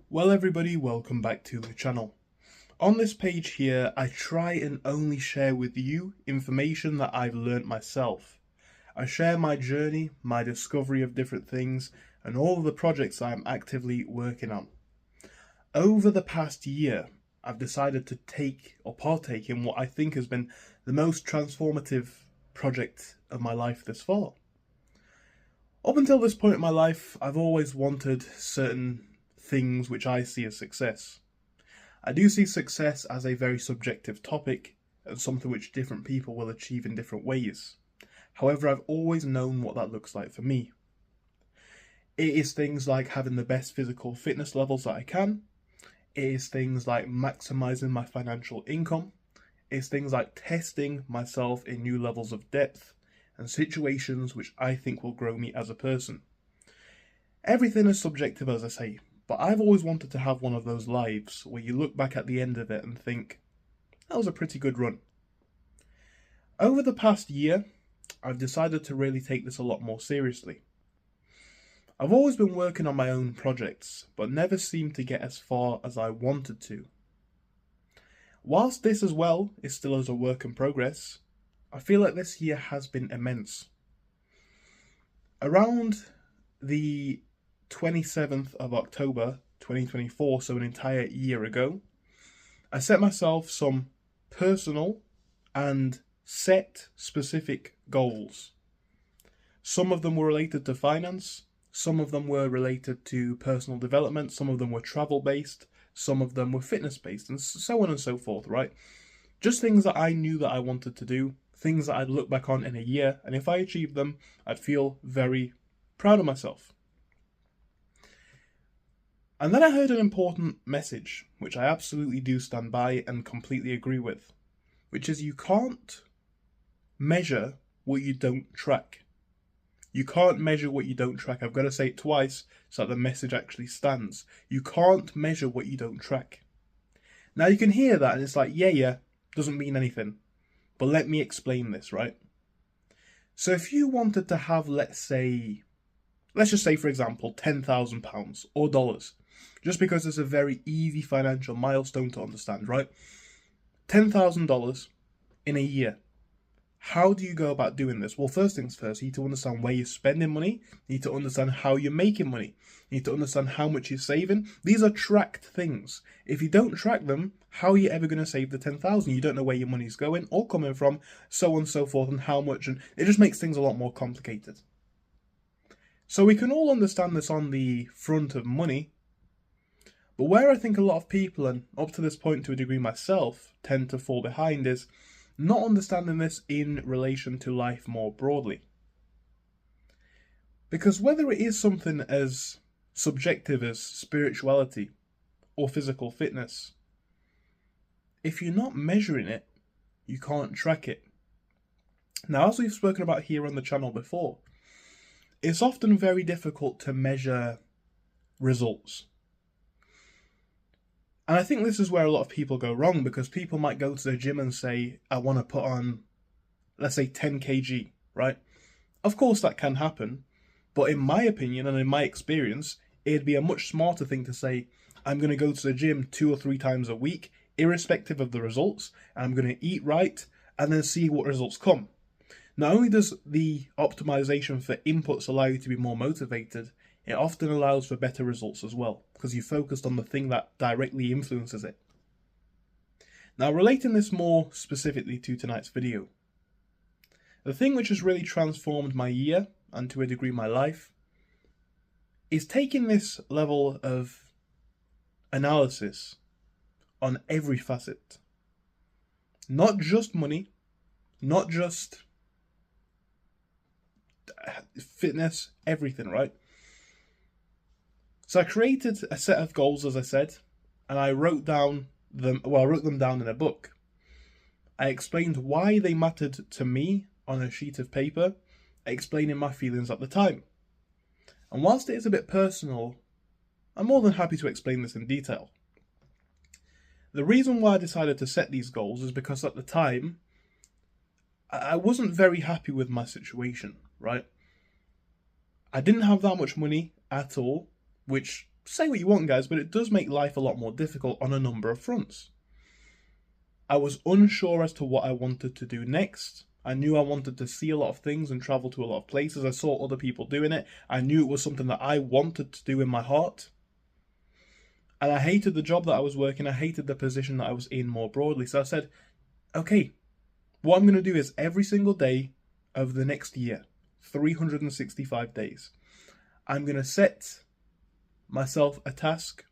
Well everybody, welcome back to the channel. On this page here, I try and only share with you information that I've learnt myself. I share my journey, my discovery of different things, and all of the projects I'm actively working on. Over the past year, I've decided to take or partake in what I think has been the most transformative project of my life this far. Up until this point in my life, I've always wanted certain things which I see as success. I do see success as a very subjective topic and something which different people will achieve in different ways. However, I've always known what that looks like for me. It is things like having the best physical fitness levels that I can. It is things like maximizing my financial income. It's things like testing myself in new levels of depth and situations which I think will grow me as a person. Everything is subjective, as I say, but I've always wanted to have one of those lives where you look back at the end of it and think, that was a pretty good run. Over the past year, I've decided to really take this a lot more seriously. I've always been working on my own projects, but never seemed to get as far as I wanted to. Whilst this as well is still as a work in progress, I feel like this year has been immense. Around the 27th of October 2024, so an entire year ago, I set myself some personal and set specific goals. Some of them were related to finance, some of them were related to personal development, some of them were travel based, some of them were fitness based, and so on and so forth, right? Just things that I knew that I wanted to do, things that I'd look back on in a year, and if I achieved them, I'd feel very proud of myself. And then I heard an important message, which I absolutely do stand by and completely agree with, which is you can't measure what you don't track. You can't measure what you don't track. I've got to say it twice so that the message actually stands. You can't measure what you don't track. Now you can hear that and it's like, yeah, doesn't mean anything. But let me explain this, right? So if you wanted to have, let's just say for example, £10,000 or dollars, just because it's a very easy financial milestone to understand, right? $10,000 in a year. How do you go about doing this? Well, first things first, you need to understand where you're spending money. You need to understand how you're making money. You need to understand how much you're saving. These are tracked things. If you don't track them, how are you ever going to save the 10,000? You don't know where your money's going or coming from, so on and so forth, and how much, and it just makes things a lot more complicated. So we can all understand this on the front of money, but where I think a lot of people, and up to this point to a degree myself, tend to fall behind is not understanding this in relation to life more broadly. Because whether it is something as subjective as spirituality or physical fitness, if you're not measuring it, you can't track it. Now, as we've spoken about here on the channel before, it's often very difficult to measure results. And I think this is where a lot of people go wrong, because people might go to the gym and say, I want to put on, let's say 10 kg, right? Of course that can happen, but in my opinion and in my experience, it'd be a much smarter thing to say, I'm going to go to the gym 2 or 3 times a week, irrespective of the results, and I'm going to eat right, and then see what results come. Not only does the optimization for inputs allow you to be more motivated, it often allows for better results as well, because you focused on the thing that directly influences it. Now, relating this more specifically to tonight's video, the thing which has really transformed my year, and to a degree my life, is taking this level of analysis on every facet. Not just money, not just fitness, everything, right? So I created a set of goals, as I said, and I wrote them down in a book. I explained why they mattered to me on a sheet of paper, explaining my feelings at the time. And whilst it is a bit personal, I'm more than happy to explain this in detail. The reason why I decided to set these goals is because at the time, I wasn't very happy with my situation, right? I didn't have that much money at all, which say what you want, guys, but it does make life a lot more difficult on a number of fronts. I was unsure as to what I wanted to do next. I knew I wanted to see a lot of things and travel to a lot of places. I saw other people doing it. I knew it was something that I wanted to do in my heart. And I hated the job that I was working. I hated the position that I was in more broadly. So I said, okay, what I'm going to do is every single day of the next year, 365 days, I'm going to set myself a task.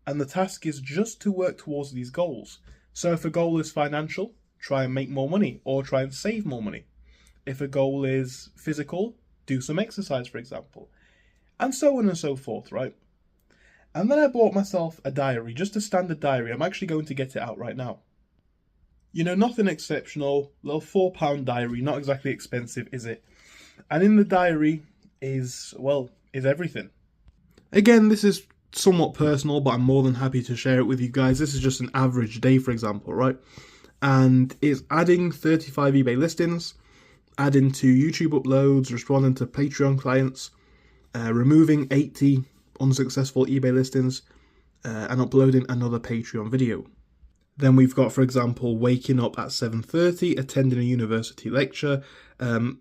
And the task is just to work towards these goals. So if a goal is financial, try and make more money or try and save more money. If a goal is physical, do some exercise, for example. And so on and so forth, right? And then I bought myself a diary, just a standard diary. I'm actually going to get it out right now. You know, nothing exceptional, little £4 diary, not exactly expensive, is it? And in the diary is everything. Again, this is somewhat personal, but I'm more than happy to share it with you guys. This is just an average day, for example, right? And it's adding 35 eBay listings, adding to YouTube uploads, responding to Patreon clients, removing 80 unsuccessful eBay listings, and uploading another Patreon video. Then we've got, for example, waking up at 7:30, attending a university lecture,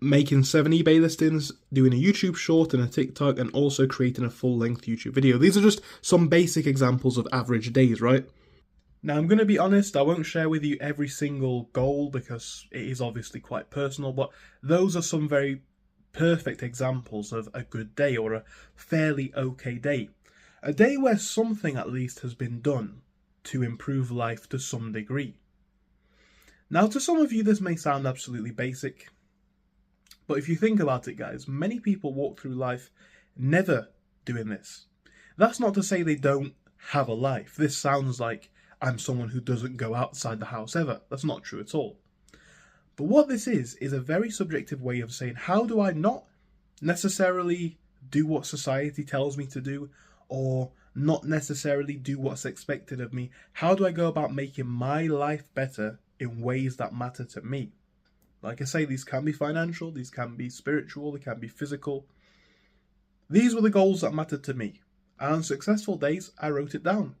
making 7 eBay listings, doing a YouTube short and a TikTok, and also creating a full-length YouTube video. These are just some basic examples of average days, right? Now, I'm going to be honest, I won't share with you every single goal because it is obviously quite personal, but those are some very perfect examples of a good day or a fairly okay day. A day where something at least has been done to improve life to some degree. Now, to some of you, this may sound absolutely basic, but if you think about it, guys, many people walk through life never doing this. That's not to say they don't have a life. This sounds like I'm someone who doesn't go outside the house ever. That's not true at all. But what this is a very subjective way of saying, how do I not necessarily do what society tells me to do, or not necessarily do what's expected of me? How do I go about making my life better in ways that matter to me? Like I say, these can be financial, these can be spiritual, they can be physical. These were the goals that mattered to me. And on successful days, I wrote it down.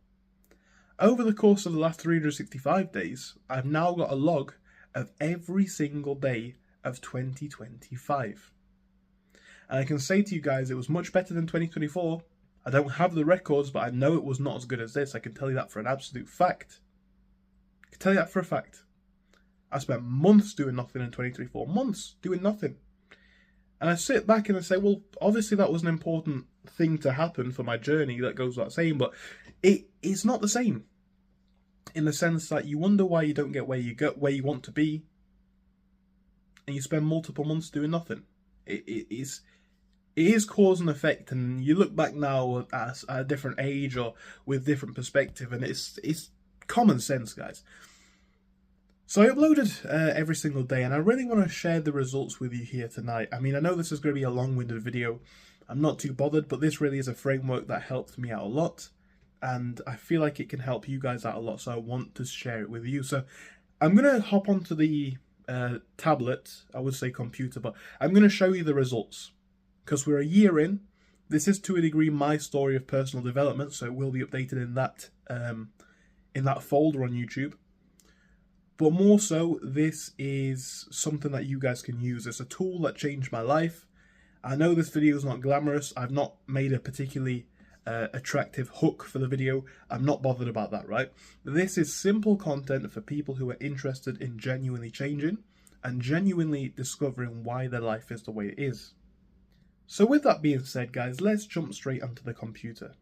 Over the course of the last 365 days, I've now got a log of every single day of 2025. And I can say to you guys, it was much better than 2024. I don't have the records, but I know it was not as good as this. I can tell you that for an absolute fact. I can tell you that for a fact. I spent months doing nothing in 2024. Months doing nothing. And I sit back and I say, well, obviously that was an important thing to happen for my journey. That goes without saying, but it's not the same. In the sense that you wonder why you don't get where you want to be, and you spend multiple months doing nothing. It is cause and effect, and you look back now at a different age or with different perspective, and it's common sense, guys. So I uploaded every single day, and I really want to share the results with you here tonight. I mean, I know this is going to be a long-winded video. I'm not too bothered, but this really is a framework that helped me out a lot, and I feel like it can help you guys out a lot, so I want to share it with you. So I'm going to hop onto the tablet, I would say computer, but I'm going to show you the results. Because we're a year in, this is to a degree my story of personal development, so it will be updated in that folder on YouTube. But more so, this is something that you guys can use. It's a tool that changed my life. I know this video is not glamorous. I've not made a particularly attractive hook for the video. I'm not bothered about that, right? This is simple content for people who are interested in genuinely changing and genuinely discovering why their life is the way it is. So with that being said, guys, let's jump straight onto the computer.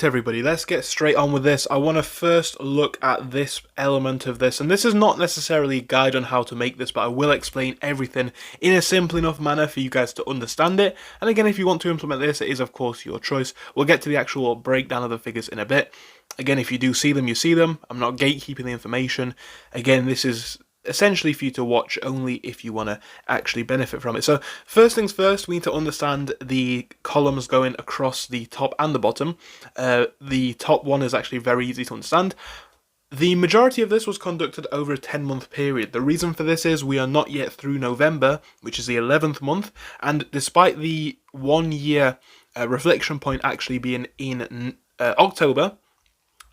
Everybody, let's get straight on with this. I want to first look at this element of this, and this is not necessarily a guide on how to make this, but I will explain everything in a simple enough manner for you guys to understand it. And again, if you want to implement this, it is of course your choice. We'll get to the actual breakdown of the figures in a bit. Again, if you do see them, you see them. I'm not gatekeeping the information. Again, this is essentially for you to watch only if you want to actually benefit from it. So first things first, we need to understand the columns going across the top and the bottom. The top one is actually very easy to understand. The majority of this was conducted over a 10-month period. The reason for this is we are not yet through November, which is the 11th month, and despite the 1 year reflection point actually being in October,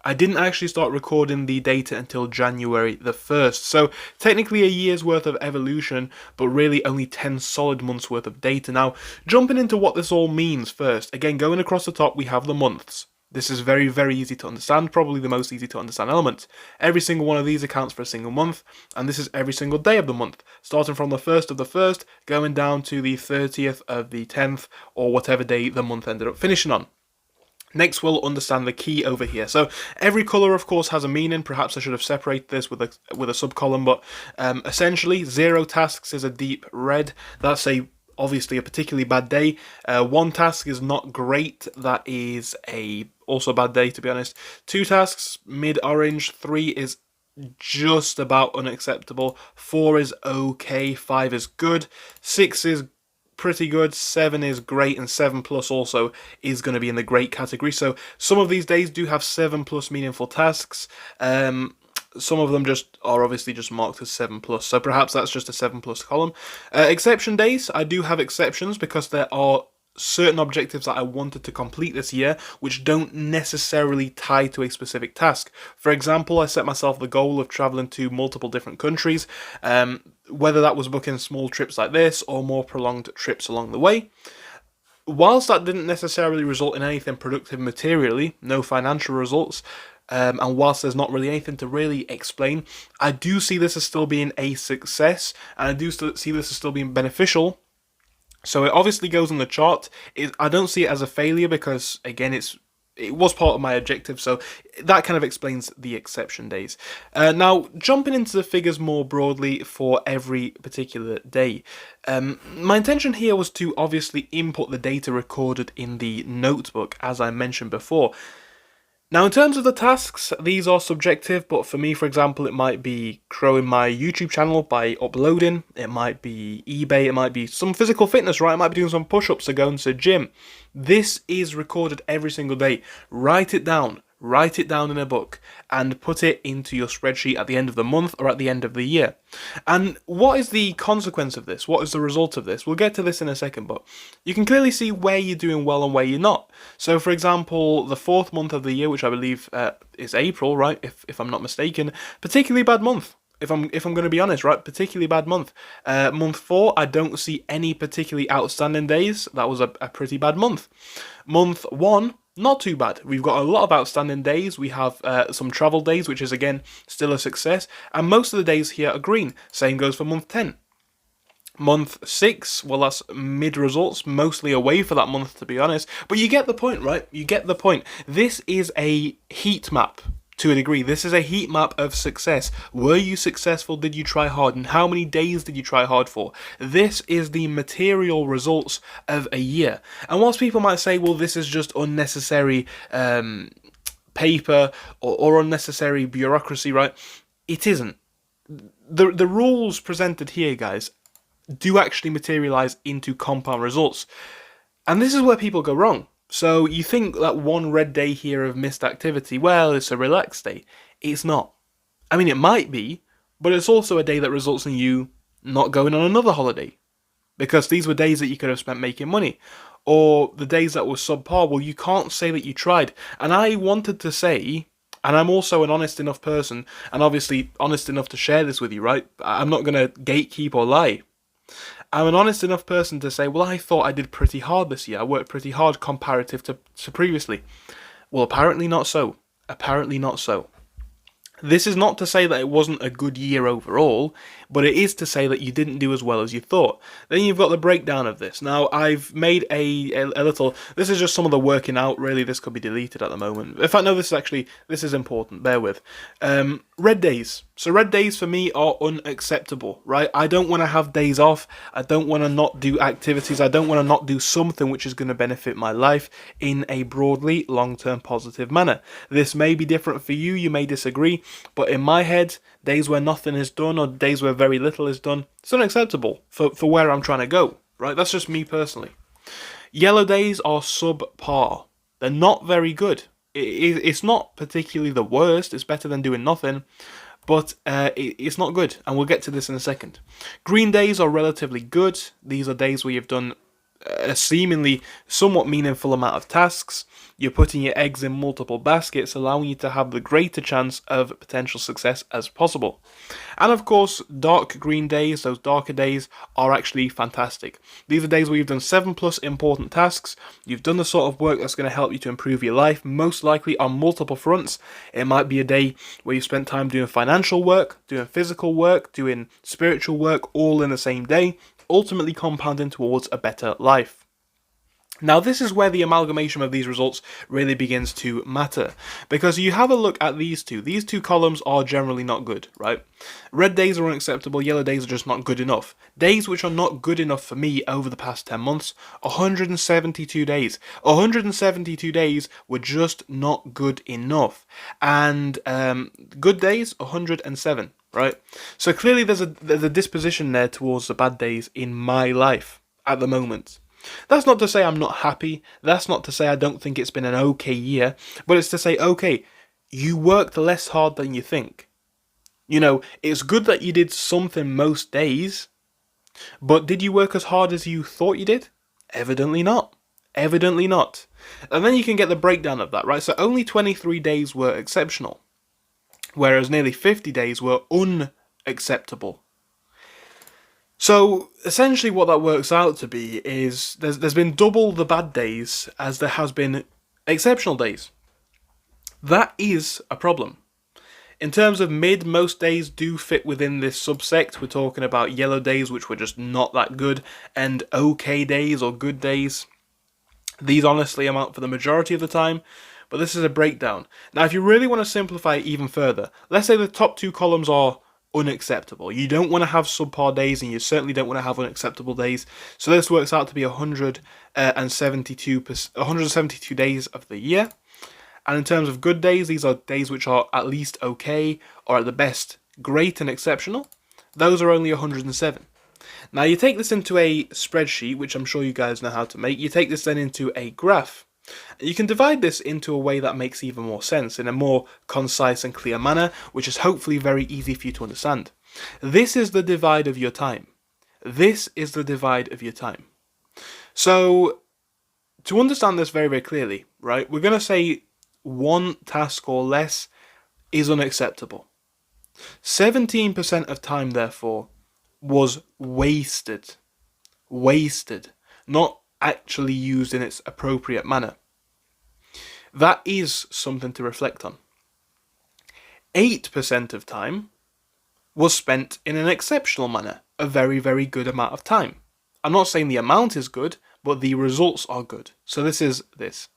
I didn't actually start recording the data until January the 1st. So technically a year's worth of evolution, but really only 10 solid months worth of data. Now, jumping into what this all means first, again, going across the top, we have the months. This is very, very easy to understand, probably the most easy to understand element. Every single one of these accounts for a single month, and this is every single day of the month, starting from the 1st of the 1st, going down to the 30th of the 10th, or whatever day the month ended up finishing on. Next, we'll understand the key over here. So every color, of course, has a meaning. Perhaps I should have separated this with a sub-column, but essentially, 0 tasks is a deep red. That's obviously a particularly bad day. 1 task is not great. That is also a bad day, to be honest. 2 tasks, mid-orange. 3 is just about unacceptable. 4 is okay. 5 is good. 6 is pretty good, 7 is great, and 7 plus also is going to be in the great category. So some of these days do have 7 plus meaningful tasks. Some of them are obviously just marked as 7 plus, so perhaps that's just a 7 plus column. Exception days, I do have exceptions because there are certain objectives that I wanted to complete this year which don't necessarily tie to a specific task. For example, I set myself the goal of traveling to multiple different countries, whether that was booking small trips like this or more prolonged trips along the way. Whilst that didn't necessarily result in anything productive materially, no financial results, and whilst there's not really anything to really explain, I do see this as still being a success, and I do see this as still being beneficial. So it obviously goes on the chart. I don't see it as a failure because, again, it was part of my objective, so that kind of explains the exception days. Now, jumping into the figures more broadly for every particular day. My intention here was to obviously input the data recorded in the notebook, as I mentioned before. Now, in terms of the tasks, these are subjective, but for me, for example, it might be growing my YouTube channel by uploading, it might be eBay, it might be some physical fitness, right? I might be doing some push-ups or going to the gym. This is recorded every single day. Write it down in a book, and put it into your spreadsheet at the end of the month or at the end of the year. And what is the consequence of this? What is the result of this? We'll get to this in a second, but you can clearly see where you're doing well and where you're not. So, for example, the 4th month of the year, which I believe is April, right? If I'm not mistaken, particularly bad month. If I'm going to be honest, right, particularly bad month. Month 4, I don't see any particularly outstanding days. That was a pretty bad month. Month 1, not too bad. We've got a lot of outstanding days. We have some travel days, which is, again, still a success. And most of the days here are green. Same goes for month 10. Month 6, well, that's mid-results, mostly away for that month, to be honest. But you get the point, right? You get the point. This is a heat map. To a degree, this is a heat map of success. Were you successful? Did you try hard? And how many days did you try hard for? This is the material results of a year. And whilst people might say, well, this is just unnecessary paper or unnecessary bureaucracy, right? It isn't. The rules presented here, guys, do actually materialize into compound results. And this is where people go wrong. So you think that one red day here of missed activity, well, it's a relaxed day. It's not. I mean, it might be, but it's also a day that results in you not going on another holiday. Because these were days that you could have spent making money. Or the days that were subpar, well, you can't say that you tried. And I wanted to say, and I'm also an honest enough person, and obviously honest enough to share this with you, right? I'm not going to gatekeep or lie. I'm an honest enough person to say, well, I thought I did pretty hard this year. I worked pretty hard comparative to previously. Well, apparently not so. Apparently not so. This is not to say that it wasn't a good year overall, but it is to say that you didn't do as well as you thought. Then you've got the breakdown of this. Now, I've made a little... This is just some of the working out, really. This could be deleted at the moment. In fact, no, this is important. Bear with. Red days. So red days for me are unacceptable, right? I don't want to have days off. I don't want to not do activities. I don't want to not do something which is going to benefit my life in a broadly long-term positive manner. This may be different for you. You may disagree. But in my head, days where nothing is done or days where very little is done, it's unacceptable for where I'm trying to go, right? That's just me personally. Yellow days are subpar. They're not very good. It's not particularly the worst. It's better than doing nothing. But it's not good, and we'll get to this in a second. Green days are relatively good. These are days where you've done a seemingly somewhat meaningful amount of tasks. You're putting your eggs in multiple baskets, allowing you to have the greater chance of potential success as possible. And of course, dark green days, those darker days, are actually fantastic. These are days where you've done 7+ important tasks, you've done the sort of work that's going to help you to improve your life, most likely on multiple fronts. It might be a day where you spent time doing financial work, doing physical work, doing spiritual work, all in the same day, ultimately compounding towards a better life. Now, this is where the amalgamation of these results really begins to matter, because you have a look at these two. These two columns are generally not good, right? Red days are unacceptable, yellow days are just not good enough. Days which are not good enough for me over the past 10 months, 172 days. 172 days were just not good enough. And good days, 107, right? So clearly there's a disposition there towards the bad days in my life at the moment. That's not to say I'm not happy, that's not to say I don't think it's been an okay year, but it's to say, okay, you worked less hard than you think. You know, it's good that you did something most days, but did you work as hard as you thought you did? Evidently not. Evidently not. And then you can get the breakdown of that, right? So only 23 days were exceptional, whereas nearly 50 days were unacceptable. So essentially what that works out to be is there's been double the bad days as there has been exceptional days. That is a problem. In terms of mid, most days do fit within this subsect. We're talking about yellow days, which were just not that good, and okay days or good days. These honestly amount for the majority of the time, but this is a breakdown. Now, if you really want to simplify it even further, let's say the top two columns are unacceptable. You don't want to have subpar days, and you certainly don't want to have unacceptable days. So this works out to be 172 days of the year. And in terms of good days, these are days which are at least okay, or at the best, great and exceptional. Those are only 107. Now you take this into a spreadsheet, which I'm sure you guys know how to make. You take this then into a graph. You can divide this into a way that makes even more sense, in a more concise and clear manner, which is hopefully very easy for you to understand. This is the divide of your time. This is the divide of your time. So, to understand this very, very clearly, right, we're going to say one task or less is unacceptable. 17% of time, therefore, was wasted. Wasted. Not actually used in its appropriate manner. That is something to reflect on. 8% of time was spent in an exceptional manner, a very, very good amount of time. I'm not saying the amount is good, but the results are good. So this is this.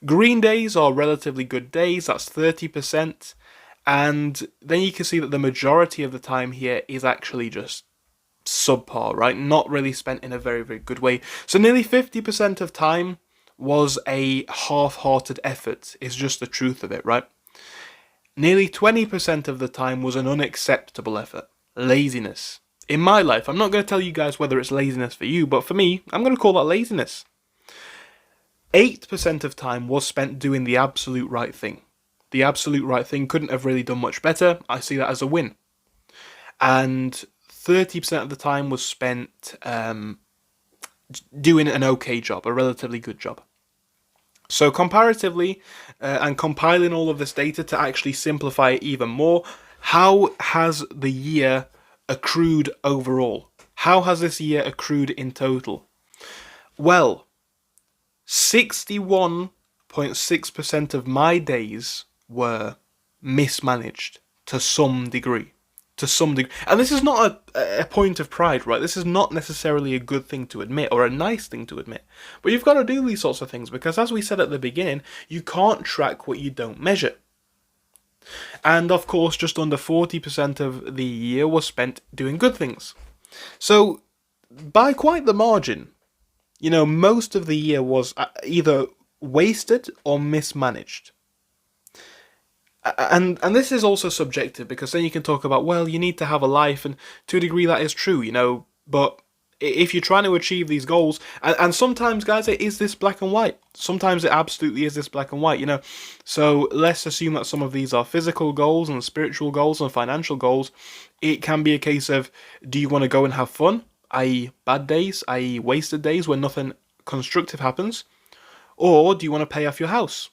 Green days are relatively good days, that's 30%, and then you can see that the majority of the time here is actually just subpar, right? Not really spent in a very, very good way. So nearly 50% of time was a half-hearted effort, is just the truth of it, right? Nearly 20% of the time was an unacceptable effort. Laziness. In my life, I'm not going to tell you guys whether it's laziness for you, but for me, I'm going to call that laziness. 8% of time was spent doing the absolute right thing. The absolute right thing couldn't have really done much better. I see that as a win. And 30% of the time was spent doing an okay job, a relatively good job. So comparatively, and compiling all of this data to actually simplify it even more, how has the year accrued overall? How has this year accrued in total? Well, 61.6% of my days were mismanaged to some degree. And this is not a point of pride, right? This is not necessarily a good thing to admit or a nice thing to admit. But you've got to do these sorts of things because, as we said at the beginning, you can't track what you don't measure. And of course, just under 40% of the year was spent doing good things. So, by quite the margin, you know, most of the year was either wasted or mismanaged. And this is also subjective, because then you can talk about, well, you need to have a life, and to a degree that is true, you know, but if you're trying to achieve these goals, and sometimes, guys, it is this black and white. Sometimes it absolutely is this black and white, you know. So let's assume that some of these are physical goals and spiritual goals and financial goals. It can be a case of, do you want to go and have fun? i.e. bad days, i.e. wasted days when nothing constructive happens? Or do you want to pay off your house?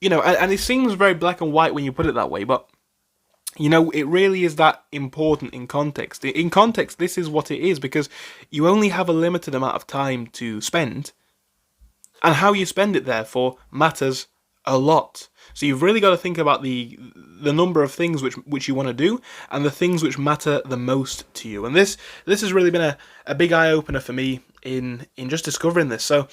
And it seems very black and white when you put it that way, but it really is that important in context. In context, this is what it is, because you only have a limited amount of time to spend, and how you spend it, therefore, matters a lot. So you've really got to think about the number of things which you want to do, and the things which matter the most to you. And this has really been a big eye-opener for me in just discovering this. So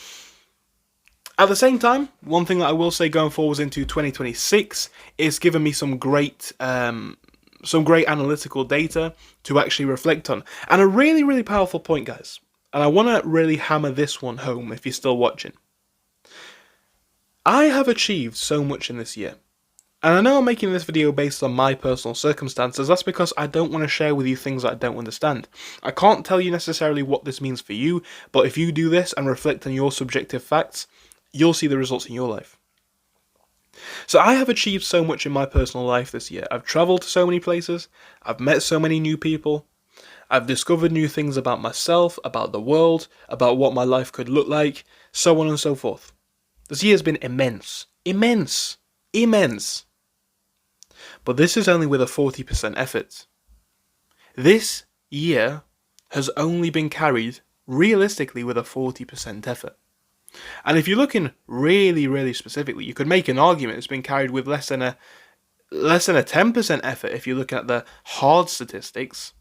at the same time, one thing that I will say going forwards into 2026 is given me some great analytical data to actually reflect on. And a really, really powerful point, guys. And I want to really hammer this one home if you're still watching. I have achieved so much in this year. And I know I'm making this video based on my personal circumstances. That's because I don't want to share with you things that I don't understand. I can't tell you necessarily what this means for you, but if you do this and reflect on your subjective facts, you'll see the results in your life. So I have achieved so much in my personal life this year. I've travelled to so many places, I've met so many new people, I've discovered new things about myself, about the world, about what my life could look like, so on and so forth. This year has been immense. Immense. Immense. But this is only with a 40% effort. This year has only been carried, realistically, with a 40% effort. And if you're looking really, really specifically, you could make an argument it's been carried with less than a 10% effort if you're looking at the hard statistics.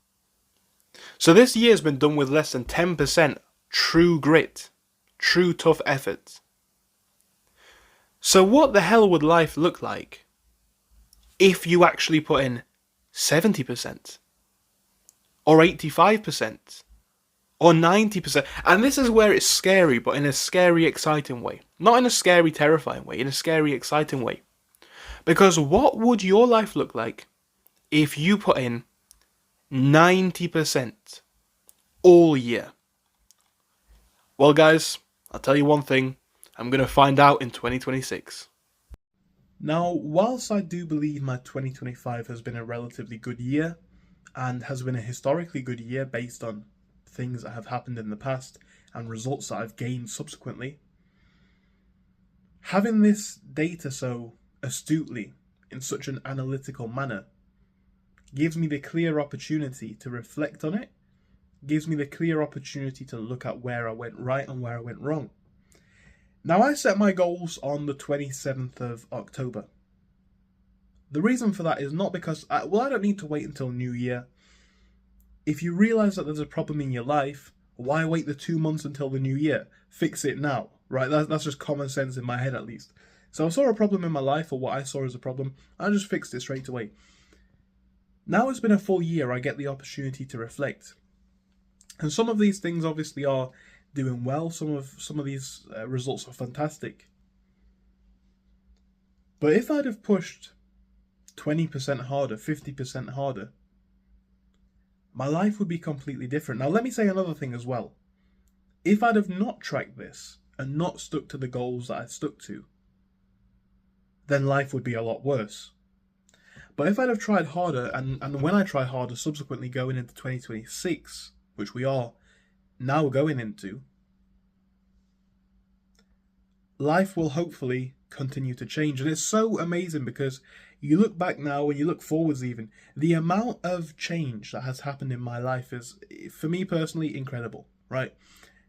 So this year has been done with less than 10% true grit, true tough effort. So what the hell would life look like if you actually put in 70% or 85%? Or 90%. And this is where it's scary, but in a scary, exciting way. Not in a scary, terrifying way, in a scary, exciting way. Because what would your life look like if you put in 90% all year? Well, guys, I'll tell you one thing. I'm going to find out in 2026. Now, whilst I do believe my 2025 has been a relatively good year, and has been a historically good year based on things that have happened in the past and results that I've gained subsequently, having this data so astutely in such an analytical manner gives me the clear opportunity to reflect on it, gives me the clear opportunity to look at where I went right and where I went wrong. Now, I set my goals on the 27th of October. The reason for that is not because, I don't need to wait until New Year. If you realise that there's a problem in your life, why wait the 2 months until the new year? Fix it now, right? That's just common sense in my head, at least. So I saw a problem in my life, or what I saw as a problem, I just fixed it straight away. Now it's been a full year, I get the opportunity to reflect. And some of these things obviously are doing well, some of these results are fantastic. But if I'd have pushed 20% harder, 50% harder, my life would be completely different. Now, let me say another thing as well. If I'd have not tracked this and not stuck to the goals that I stuck to, then life would be a lot worse. But if I'd have tried harder, and when I try harder subsequently going into 2026, which we are now going into, life will hopefully continue to change. And it's so amazing because you look back now and you look forwards even, the amount of change that has happened in my life is, for me personally, incredible, right?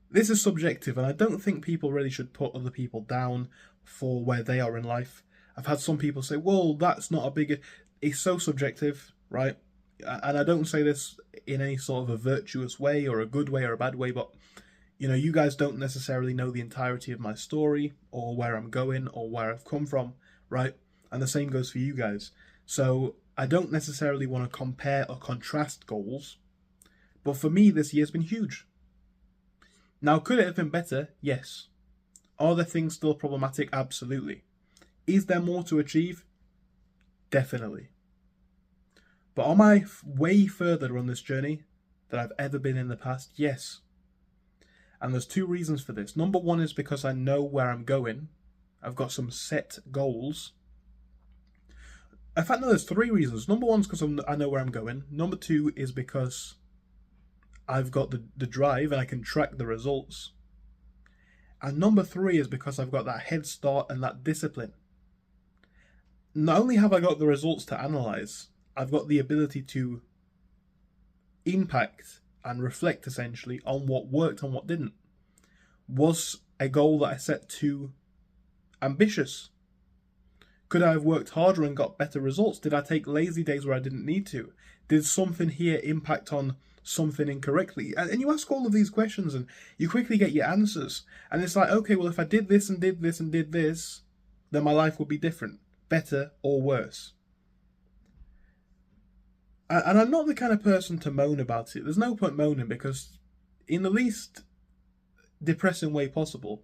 This is subjective, and I don't think people really should put other people down for where they are in life. I've had some people say, well, that's not a big... It's so subjective, right? And I don't say this in any sort of a virtuous way or a good way or a bad way, but you guys don't necessarily know the entirety of my story or where I'm going or where I've come from, right? And the same goes for you guys. So I don't necessarily want to compare or contrast goals, but for me, this year's been huge. Now, could it have been better? Yes. Are there things still problematic? Absolutely. Is there more to achieve? Definitely. But am I way further on this journey than I've ever been in the past? Yes. And there's two reasons for this. Number one is because I know where I'm going. I've got some set goals. In fact, no, there's three reasons. Number one is because I know where I'm going. Number two is because I've got the drive and I can track the results. And number 3 is because I've got that head start and that discipline. Not only have I got the results to analyze, I've got the ability to impact and reflect essentially on what worked and what didn't. Was a goal that I set too ambitious? Could I have worked harder and got better results? Did I take lazy days where I didn't need to? Did something here impact on something incorrectly? And you ask all of these questions and you quickly get your answers. And it's like, okay, well, if I did this and did this and did this, then my life would be different, better or worse. And I'm not the kind of person to moan about it. There's no point moaning, because in the least depressing way possible,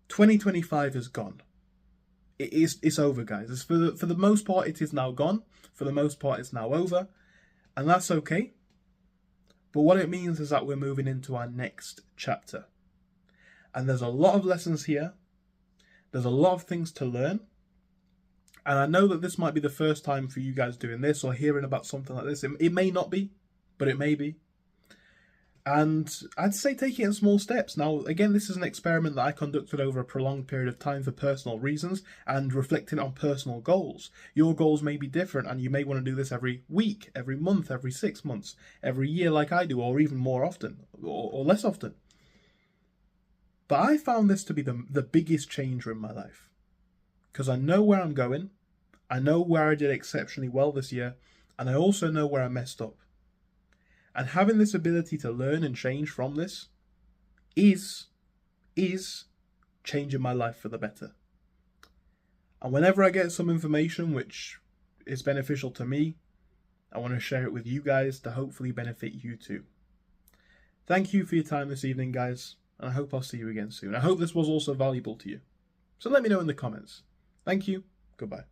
2025 is gone. It's over, guys. For the most part, it is now gone. For the most part, it's now over. And that's okay. But what it means is that we're moving into our next chapter. And there's a lot of lessons here. There's a lot of things to learn. And I know that this might be the first time for you guys doing this or hearing about something like this. It may not be, but it may be. And I'd say take it in small steps. Now, again, this is an experiment that I conducted over a prolonged period of time for personal reasons and reflecting on personal goals. Your goals may be different, and you may want to do this every week, every month, every 6 months, every year like I do, or even more often, or less often. But I found this to be the biggest changer in my life, because I know where I'm going. I know where I did exceptionally well this year, and I also know where I messed up. And having this ability to learn and change from this is changing my life for the better. And whenever I get some information which is beneficial to me, I want to share it with you guys to hopefully benefit you too. Thank you for your time this evening, guys, and I hope I'll see you again soon. I hope this was also valuable to you. So let me know in the comments. Thank you. Goodbye.